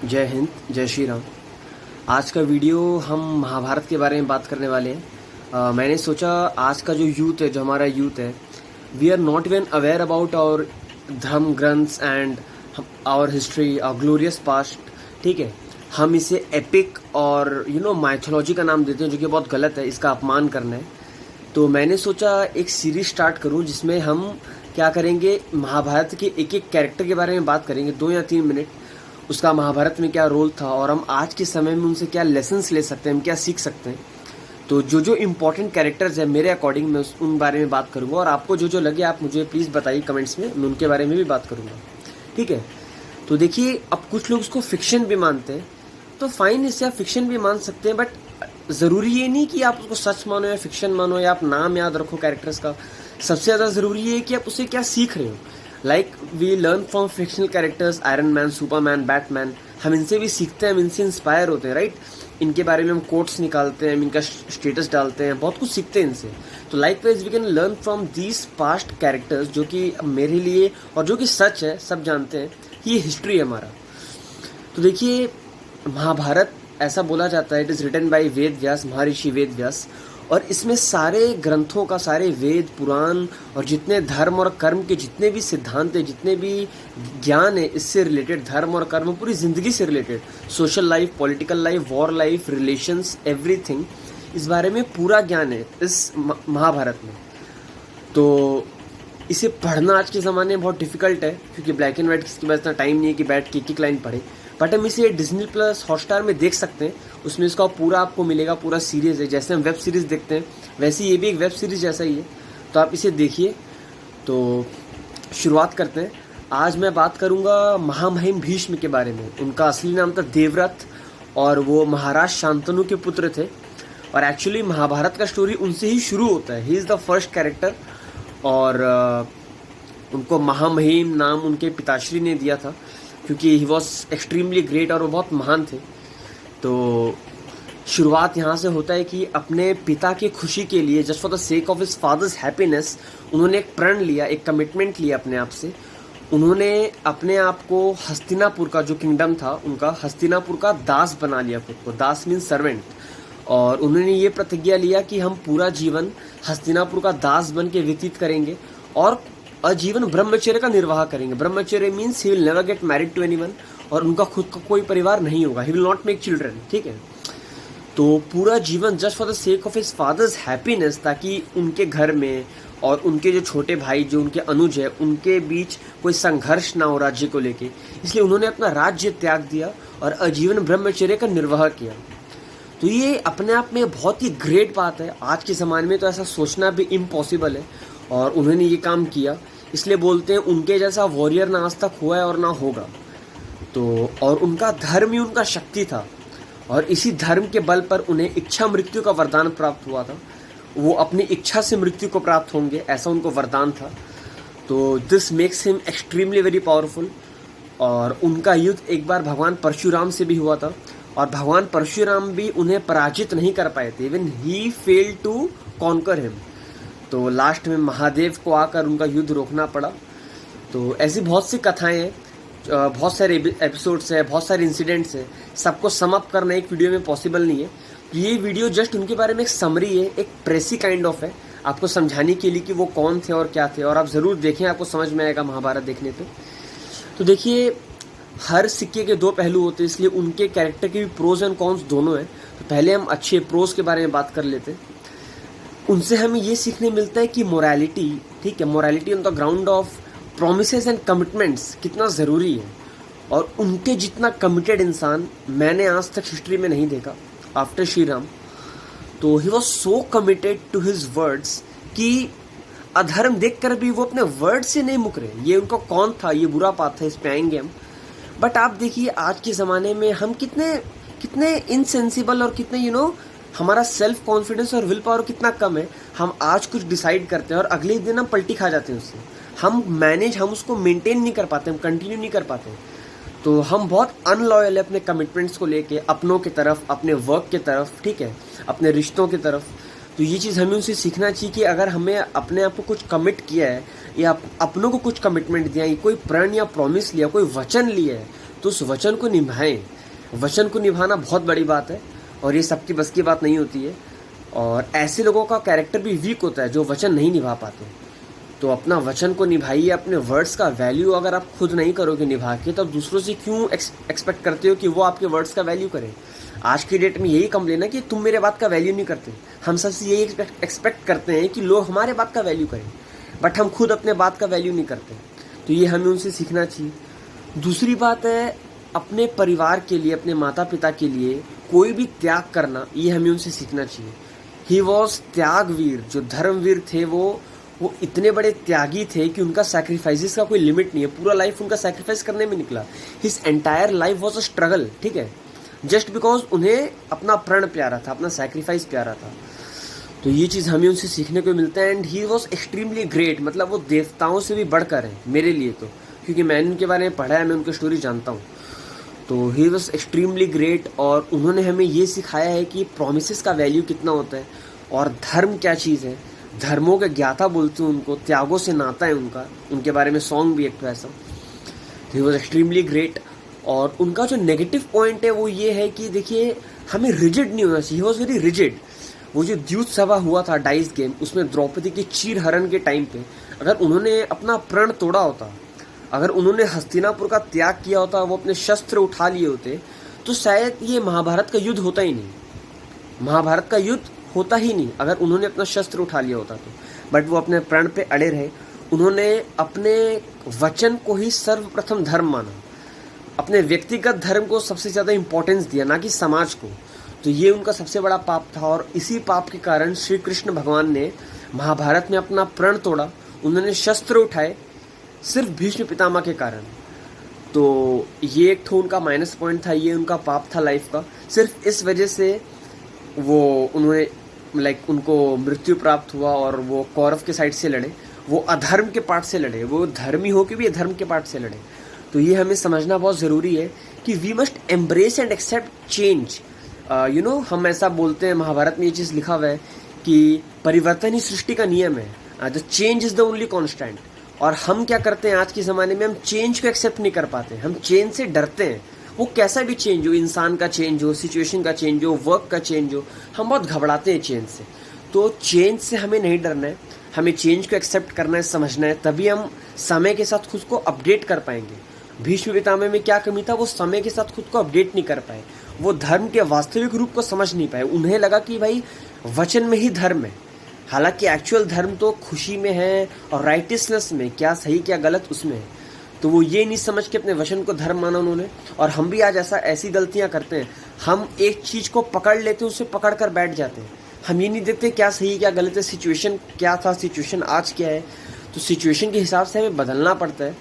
जय हिंद, जय श्री राम। आज का वीडियो हम महाभारत के बारे में बात करने वाले हैं। मैंने सोचा आज का जो यूथ है, जो हमारा यूथ है, we are not even aware about our dharma granths and our history, our glorious past. ठीक है, हम इसे एपिक और माइथोलॉजी का नाम देते हैं, जो कि बहुत गलत है, इसका अपमान करना है। तो मैंने सोचा एक सीरीज स्टार्ट करूं जिसमें हम क्या करेंगे, महाभारत के एक एक कैरेक्टर के बारे में बात करेंगे 2 या 3 मिनट। उसका महाभारत में क्या रोल था और हम आज के समय में उनसे क्या लेसन्स ले सकते हैं, हम क्या सीख सकते हैं। तो जो जो इम्पोर्टेंट कैरेक्टर्स हैं मेरे अकॉर्डिंग, मैं उन बारे में बात करूंगा, और आपको जो जो लगे आप मुझे प्लीज़ बताइए कमेंट्स में, मैं उनके बारे में भी बात करूंगा। ठीक है, तो देखिए, अब कुछ लोग उसको फिक्शन भी मानते हैं, तो फाइन, इससे आप फिक्शन भी मान सकते हैं, बट ज़रूरी ये नहीं कि आप उसको सच मानो या फिक्शन मानो या आप नाम याद रखो कैरेक्टर्स का। सबसे ज़्यादा ज़रूरी है कि आप उसे क्या सीख रहे हो। Like we learn from fictional characters, Iron Man, Superman, Batman. हम इनसे भी सीखते हैं, हम इनसे इंस्पायर होते हैं, राइट। इनके बारे में हम कोट्स निकालते हैं, हम इनका स्टेटस डालते हैं, बहुत कुछ सीखते हैं इनसे। तो likewise we can learn from these past characters, जो कि मेरे लिए और जो कि सच है, सब जानते हैं कि ये हिस्ट्री है हमारा। तो देखिए, महाभारत ऐसा बोला जाता है, it is written by Ved Vyas, महर्षि वेद व्यास, और इसमें सारे ग्रंथों का, सारे वेद पुराण और जितने धर्म और कर्म के जितने भी सिद्धांत हैं, जितने भी ज्ञान है इससे रिलेटेड, धर्म और कर्म पूरी ज़िंदगी से related, social life, political life, war life, relations, everything, इस बारे में पूरा ज्ञान है इस महाभारत में। तो इसे पढ़ना आज के ज़माने में बहुत डिफिकल्ट है, क्योंकि ब्लैक एंड वाइट किसके पास इतना टाइम नहीं है कि बैठ के एक लाइन पढ़े। बट हम इसे डिज्नी प्लस हॉटस्टार में देख सकते हैं, उसमें इसका पूरा आपको मिलेगा, पूरा सीरीज़ है। जैसे हम वेब सीरीज़ देखते हैं वैसे ये भी एक वेब सीरीज़ जैसा ही है, तो आप इसे देखिए। तो शुरुआत करते हैं। आज मैं बात करूंगा महामहिम भीष्म के बारे में। उनका असली नाम था देवव्रत, और वो महाराज शांतनु के पुत्र थे। और एक्चुअली महाभारत का स्टोरी उनसे ही शुरू होता है, he is the first character. और उनको महामहिम नाम उनके पिताश्री ने दिया था, क्योंकि ही वॉज एक्सट्रीमली ग्रेट, और वो बहुत महान थे। तो शुरुआत यहाँ से होता है कि अपने पिता की खुशी के लिए, just for the sake of his father's happiness, उन्होंने एक प्रण लिया, एक कमिटमेंट लिया अपने आप से। उन्होंने अपने आप को हस्तिनापुर का जो किंगडम था उनका, हस्तिनापुर का दास बना लिया खुद को। दास मीन्स सर्वेंट। और उन्होंने ये प्रतिज्ञा लिया कि हम पूरा जीवन हस्तिनापुर का दास बन के व्यतीत करेंगे और आजीवन ब्रह्मचर्य का निर्वाह करेंगे। ब्रह्मचर्य means he will never get married to anyone, और उनका खुद का कोई परिवार नहीं होगा, he will not make children. ठीक है, तो पूरा जीवन just for the sake of his father's happiness, ताकि उनके घर में और उनके जो छोटे भाई, जो उनके अनुज है, उनके बीच कोई संघर्ष ना हो राज्य को लेके, इसलिए उन्होंने अपना राज्य त्याग दिया और आजीवन ब्रह्मचर्य का निर्वाह किया। तो ये अपने आप में बहुत ही ग्रेट बात है। आज के ज़माने में तो ऐसा सोचना भी इम्पॉसिबल है, और उन्होंने ये काम किया। इसलिए बोलते हैं उनके जैसा वॉरियर ना आज तक हुआ है और ना होगा। तो और उनका धर्म ही उनका शक्ति था, और इसी धर्म के बल पर उन्हें इच्छा मृत्यु का वरदान प्राप्त हुआ था। वो अपनी इच्छा से मृत्यु को प्राप्त होंगे, ऐसा उनको वरदान था। तो this makes him extremely very powerful. और उनका युद्ध एक बार भगवान परशुराम से भी हुआ था, और भगवान परशुराम भी उन्हें पराजित नहीं कर पाए थे। Even he failed to conquer him. तो लास्ट में महादेव को आकर उनका युद्ध रोकना पड़ा। तो ऐसी बहुत सी कथाएं हैं, बहुत सारे एपिसोड्स हैं, बहुत सारे इंसिडेंट्स हैं। सबको सम अप करना एक वीडियो में पॉसिबल नहीं है। ये वीडियो जस्ट उनके बारे में एक समरी है, एक प्रेसी काइंड ऑफ है, आपको समझाने के लिए कि वो कौन थे और क्या थे। और आप ज़रूर देखें, आपको समझ में आएगा महाभारत देखने पे। तो देखिए, हर सिक्के के 2 पहलू होते हैं, इसलिए उनके कैरेक्टर के भी प्रोज एंड कॉन्स दोनों हैं। तो पहले हम अच्छे प्रोज के बारे में बात कर लेते हैं। उनसे हमें ये सीखने मिलता है कि मोरालिटी, ठीक है, morality on the ground of promises and commitments कितना ज़रूरी है। और उनके जितना कमिटेड इंसान मैंने आज तक हिस्ट्री में नहीं देखा आफ्टर श्री राम। तो he was so committed to his words कि अधर्म देखकर भी वो अपने वर्ड से नहीं मुकरे। ये उनका कौन था, ये बुरा बात है, इस पे आएंगे हम। बट आप देखिए, आज के ज़माने में हम कितने इनसेंसिबल और कितने हमारा सेल्फ कॉन्फिडेंस और विल पावर कितना कम है। हम आज कुछ डिसाइड करते हैं और अगले दिन हम पलटी खा जाते हैं उससे। हम उसको मेंटेन नहीं कर पाते, हम कंटिन्यू नहीं कर पाते। तो हम बहुत अनलॉयल है अपने कमिटमेंट्स को लेके, अपनों की तरफ, अपने वर्क की तरफ, ठीक है, अपने रिश्तों की तरफ। तो ये चीज़ हमें उनसे सीखना चाहिए कि अगर हमें अपने आप को कुछ कमिट किया है, या अपनों को कुछ कमिटमेंट दिया है, कोई प्रण या प्रॉमिस लिया, कोई वचन लिया है, तो उस वचन को निभाएं। वचन को निभाना बहुत बड़ी बात है और ये सबकी बस की बात नहीं होती है, और ऐसे लोगों का कैरेक्टर भी वीक होता है जो वचन नहीं निभा पाते। तो अपना वचन को निभाइए, अपने वर्ड्स का वैल्यू अगर आप खुद नहीं करोगे निभा के, तब दूसरों से क्यों एक्सपेक्ट करते हो कि वो आपके वर्ड्स का वैल्यू करें। आज की डेट में यही कंप्लेन है कि तुम मेरे बात का वैल्यू नहीं करते। हम सबसे यही एक्सपेक्ट करते हैं कि लोग हमारे बात का वैल्यू करें, बट हम खुद अपने बात का वैल्यू नहीं करते। तो ये हमें उनसे सीखना चाहिए। दूसरी बात है, अपने परिवार के लिए, अपने माता पिता के लिए कोई भी त्याग करना, ये हमें उनसे सीखना चाहिए। He was tyagveer. जो धर्मवीर थे वो इतने बड़े त्यागी थे कि उनका सैक्रिफाइसेस का कोई लिमिट नहीं है। पूरा लाइफ उनका सैक्रिफाइस करने में निकला। His entire life was a struggle, ठीक है, जस्ट बिकॉज उन्हें अपना प्रण प्यारा था, अपना सैक्रिफाइस प्यारा था। तो ये चीज़ हमें उनसे सीखने को मिलता है। And he was extremely great, मतलब वो देवताओं से भी बढ़कर है मेरे लिए तो, क्योंकि मैंने उनके बारे में पढ़ा है, मैं उनकी स्टोरी जानता हूँ। तो ही वॉज एक्सट्रीमली ग्रेट, और उन्होंने हमें ये सिखाया है कि प्रॉमिसेस का वैल्यू कितना होता है और धर्म क्या चीज़ है। धर्मों के ज्ञाता बोलते हैं उनको, त्यागों से नाता है उनका। उनके बारे में सॉन्ग भी एक तो ऐसा। He was extremely great. और उनका जो नेगेटिव पॉइंट है वो ये है कि देखिए, हमें रिजिड नहीं होना चाहिए। He was very rigid. वो जो द्यूत सभा हुआ था डाइस गेम, उसमें द्रौपदी के चीर हरण के टाइम पे अगर उन्होंने अपना प्रण तोड़ा होता, अगर उन्होंने हस्तिनापुर का त्याग किया होता, वो अपने शस्त्र उठा लिए होते, तो शायद ये महाभारत का युद्ध होता ही नहीं। महाभारत का युद्ध होता ही नहीं अगर उन्होंने अपना शस्त्र उठा लिया होता तो। बट वो अपने प्रण पे अड़े रहे। उन्होंने अपने वचन को ही सर्वप्रथम धर्म माना, अपने व्यक्तिगत धर्म को सबसे ज़्यादा इम्पोर्टेंस दिया, ना कि समाज को। तो ये उनका सबसे बड़ा पाप था, और इसी पाप के कारण श्री कृष्ण भगवान ने महाभारत में अपना प्रण तोड़ा। उन्होंने शस्त्र उठाए सिर्फ भीष्म पितामह के कारण। तो ये एक तो उनका माइनस पॉइंट था, ये उनका पाप था लाइफ का। सिर्फ इस वजह से वो उन्होंने उनको मृत्यु प्राप्त हुआ, और वो कौरव के साइड से लड़े, वो अधर्म के पार्ट से लड़े, वो धर्मी हो के भी अधर्म के पार्ट से लड़े। तो ये हमें समझना बहुत ज़रूरी है कि we must embrace and accept change. हम ऐसा बोलते हैं, महाभारत में ये चीज़ लिखा हुआ है कि परिवर्तन ही सृष्टि का नियम है। The change is the only constant. और हम क्या करते हैं आज के ज़माने में, हम चेंज को एक्सेप्ट नहीं कर पाते, हम चेंज से डरते हैं। वो कैसा भी चेंज हो, इंसान का चेंज हो, सिचुएशन का चेंज हो, वर्क का चेंज हो, हम बहुत घबराते हैं चेंज से। तो चेंज से हमें नहीं डरना है, हमें चेंज को एक्सेप्ट करना है, समझना है, तभी हम समय के साथ खुद को अपडेट कर पाएंगे। भीष्म पितामह में क्या कमी था, वो समय के साथ खुद को अपडेट नहीं कर पाए, वो धर्म के वास्तविक रूप को समझ नहीं पाए। उन्हें लगा कि भाई वचन में ही धर्म है, हालांकि एक्चुअल धर्म तो खुशी में है और राइटियसनेस में, क्या सही क्या गलत उसमें है। तो वो ये नहीं समझ के अपने वचन को धर्म माना उन्होंने। और हम भी आज ऐसी गलतियां करते हैं, हम एक चीज़ को पकड़ लेते हैं, उसे पकड़ कर बैठ जाते हैं, हम ये नहीं देखते क्या सही क्या गलत है, सिचुएशन क्या था, सिचुएशन आज क्या है। तो सिचुएशन के हिसाब से हमें बदलना पड़ता है,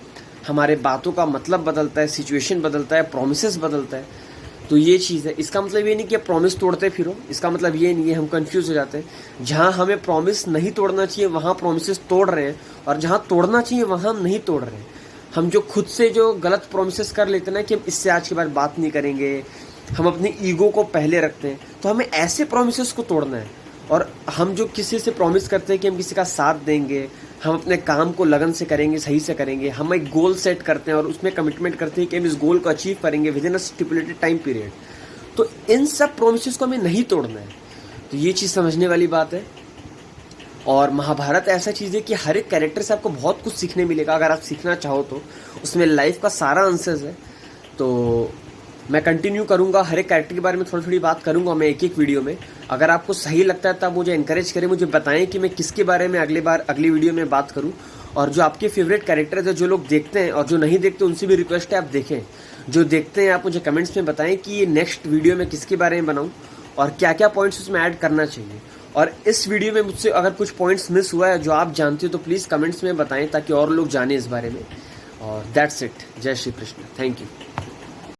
हमारे बातों का मतलब बदलता है, सिचुएशन बदलता है, प्रोमिसेस बदलता है। तो ये चीज़ है। इसका मतलब ये नहीं कि प्रॉमिस तोड़ते फिरो, इसका मतलब ये नहीं है, हम कंफ्यूज हो जाते हैं। जहाँ हमें प्रॉमिस नहीं तोड़ना चाहिए वहाँ प्रॉमिसेस तोड़ रहे हैं, और जहाँ तोड़ना चाहिए वहाँ हम नहीं तोड़ रहे हैं। हम जो खुद से जो गलत प्रॉमिसेस कर लेते हैं ना कि हम इससे आज के बाद बात नहीं करेंगे, हम अपने ईगो को पहले रखते हैं, तो हमें ऐसे प्रॉमिसेस को तोड़ना है। और हम जो किसी से प्रॉमिस करते हैं कि हम किसी का साथ देंगे, हम अपने काम को लगन से करेंगे, सही से करेंगे, हम एक गोल सेट करते हैं और उसमें कमिटमेंट करते हैं कि हम इस गोल को अचीव करेंगे with in a stipulated time period, तो इन सब प्रोमिसेस को हमें नहीं तोड़ना है। तो ये चीज़ समझने वाली बात है। और महाभारत ऐसा चीज़ है कि हर एक कैरेक्टर से आपको बहुत कुछ सीखने मिलेगा, अगर आप सीखना चाहो तो। उसमें लाइफ का सारा आंसर्स है। तो मैं कंटिन्यू करूँगा, हर एक कैरेक्टर के बारे में थोड़ी थोड़ी बात करूँगा मैं एक एक वीडियो में। अगर आपको सही लगता है तो आप मुझे एनकरेज करें, मुझे बताएं कि मैं किसके बारे में अगली वीडियो में बात करूँ। और जो आपके फेवरेट कैरेक्टर है, जो लोग देखते हैं और जो नहीं देखते, उनसे भी रिक्वेस्ट है आप देखें। जो देखते हैं आप मुझे कमेंट्स में बताएं कि ये नेक्स्ट वीडियो में किसके बारे में बनाऊँ और क्या क्या पॉइंट्स उसमें ऐड करना चाहिए। और इस वीडियो में मुझसे अगर कुछ पॉइंट्स मिस हुआ है जो आप जानते हो तो प्लीज़ कमेंट्स में बताएं, ताकि और लोग जानें इस बारे में। और दैट्स इट। जय श्री कृष्ण। Thank you.